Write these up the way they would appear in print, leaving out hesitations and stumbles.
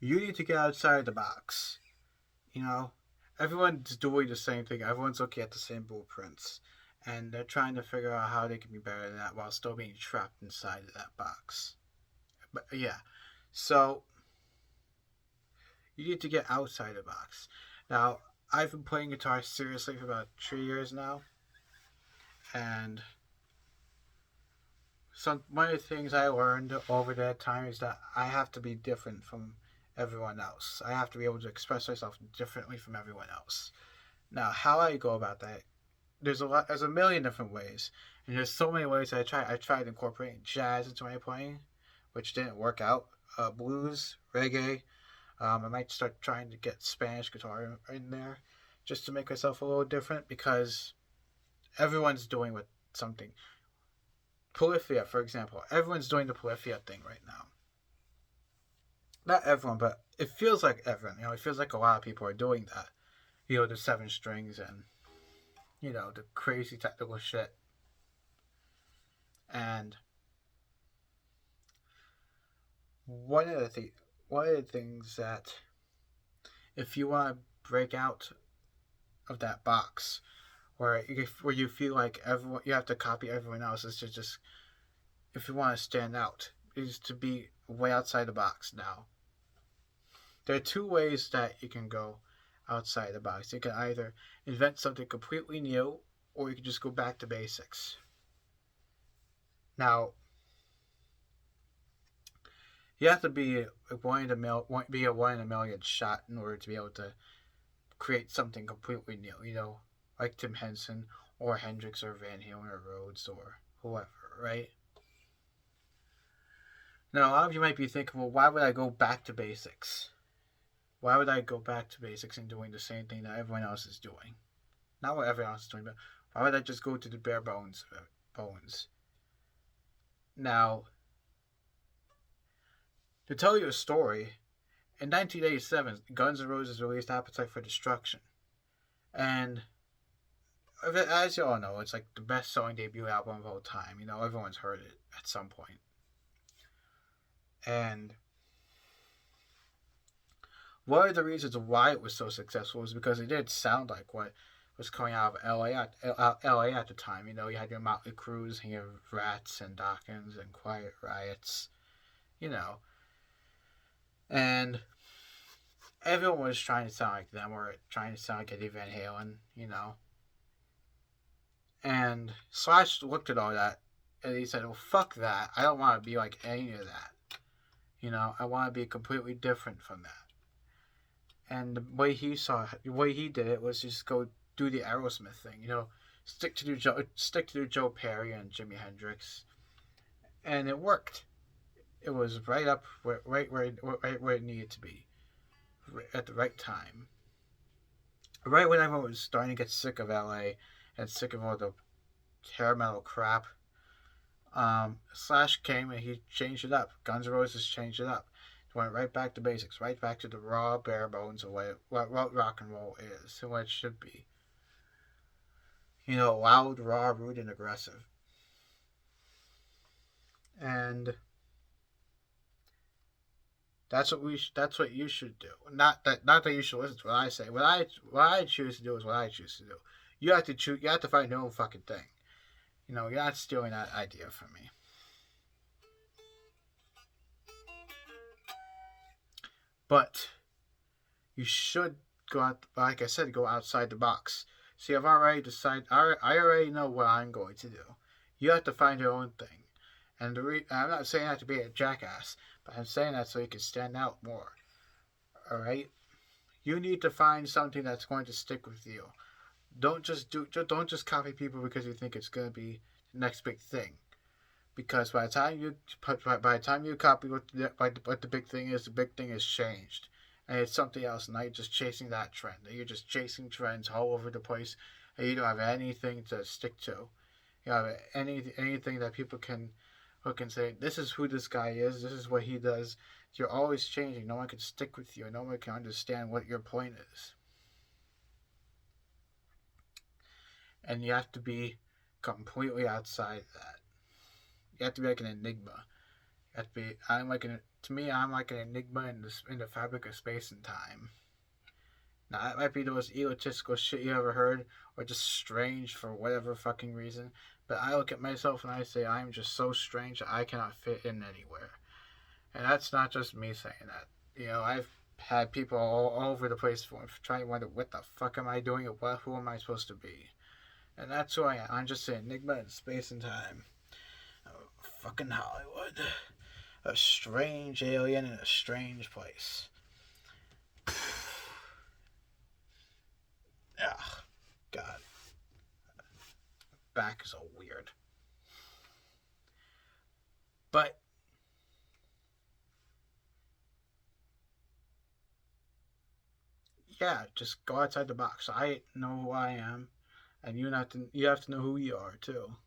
You need to get outside the box. You know, everyone's doing the same thing. Everyone's looking at the same blueprints, and they're trying to figure out how they can be better than that while still being trapped inside of that box. But yeah, so you need to get outside the box. Now, I've been playing guitar seriously for about 3 years now, and one of the things I learned over that time is that I have to be different from everyone else. I have to be able to express myself differently from everyone else. Now, how I go about that, there's a million different ways, and there's so many ways I tried incorporating jazz into my playing, which didn't work out. Blues, reggae. I might start trying to get Spanish guitar in there, just to make myself a little different because everyone's doing what something. Polyphia, for example, everyone's doing the Polyphia thing right now. Not everyone, but it feels like everyone. It feels like a lot of people are doing that. The 7 strings and the crazy technical shit. And one of the one of the things that if you want to break out of that box where you feel like everyone you have to copy everyone else is to just if you want to stand out is to be way outside the box. Now there are two ways that you can go outside the box. You can either invent something completely new or you can just go back to basics. Now you have to be be a 1 in a million shot in order to be able to create something completely new. Like Tim Henson or Hendrix or Van Halen or Rhodes or whoever, right? Now, a lot of you might be thinking, well, why would I go back to basics? Why would I go back to basics and doing the same thing that everyone else is doing? Not what everyone else is doing, but why would I just go to the bare bones? Now, to tell you a story, in 1987, Guns N' Roses released Appetite for Destruction. And as you all know, it's like the best selling debut album of all time. Everyone's heard it at some point. And one of the reasons why it was so successful was because it did sound like what was coming out of LA at the time. You had your Motley Crues, and your Rats and Dawkins and Quiet Riots, you know. And everyone was trying to sound like them or trying to sound like Eddie Van Halen. And Slash looked at all that and he said, well, fuck that. I don't want to be like any of that. I want to be completely different from that. And the way he did it was just go do the Aerosmith thing. Stick to Joe Perry and Jimi Hendrix, and it worked. It was right where it needed to be, at the right time. Right when everyone was starting to get sick of LA and sick of all the hair metal crap, Slash came and he changed it up. Guns N' Roses changed it up. It went right back to basics, right back to the raw, bare bones of what rock and roll is and what it should be. Loud, raw, rude, and aggressive. And that's what you should do. Not that you should listen to what I say. What I choose to do is what I choose to do. You have to choose. You have to find your own fucking thing. You're not stealing that idea from me. But you should go out. Like I said, go outside the box. See, I've already decided. I already know what I'm going to do. You have to find your own thing. And I'm not saying that to be a jackass, but I'm saying that so you can stand out more. All right. You need to find something that's going to stick with you. Don't just copy people because you think it's going to be the next big thing. Because by the time you copy what the big thing is, the big thing has changed, and it's something else. Now you're just chasing that trend. You're just chasing trends all over the place, and you don't have anything to stick to. You have anything that people can look and say, this is who this guy is. This is what he does. You're always changing. No one can stick with you. No one can understand what your point is. And you have to be completely outside that. You have to be like an enigma. You have to be. I'm like an. to me, I'm like an enigma in the fabric of space and time. Now, that might be the most egotistical shit you ever heard, or just strange for whatever fucking reason, but I look at myself and I say I'm just so strange that I cannot fit in anywhere. And that's not just me saying that. I've had people all over the place trying to wonder what the fuck am I doing or who am I supposed to be? And that's who I am. I'm just an enigma in space and time. Oh, fucking Hollywood. A strange alien in a strange place. Ugh, God. Back is so weird. But yeah, just go outside the box. I know who I am, and you have to know who you are too.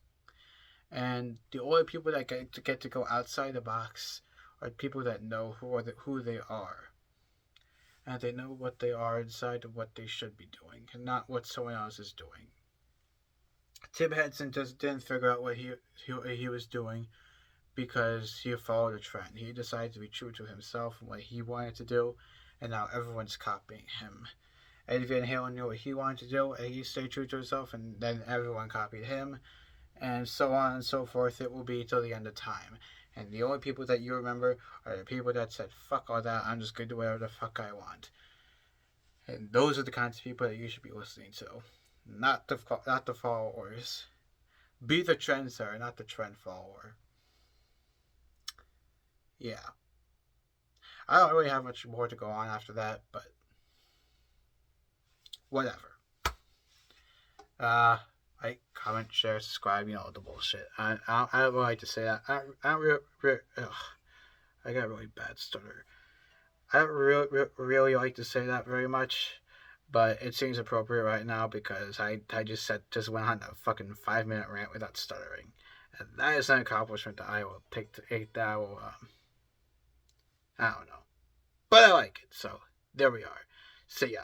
And the only people that get to go outside the box are people that know who they are, and they know what they are inside of what they should be doing, and not what someone else is doing. Tim Henson just didn't figure out what he was doing because he followed a trend. He decided to be true to himself and what he wanted to do, and now everyone's copying him. Eddie Van Halen knew what he wanted to do, and he stayed true to himself, and then everyone copied him, and so on and so forth. It will be till the end of time. And the only people that you remember are the people that said, fuck all that, I'm just going to do whatever the fuck I want. And those are the kinds of people that you should be listening to. Not the followers. Be the trendsetter, not the trend follower. Yeah. I don't really have much more to go on after that, but whatever. Like, comment, share, subscribe, the bullshit. I don't really like to say that. I don't I got a really bad stutter. I don't really like to say that very much, but it seems appropriate right now because I just went on a fucking 5-minute rant without stuttering, and that is an accomplishment that I will that I will I don't know, but I like it. So there we are. See ya.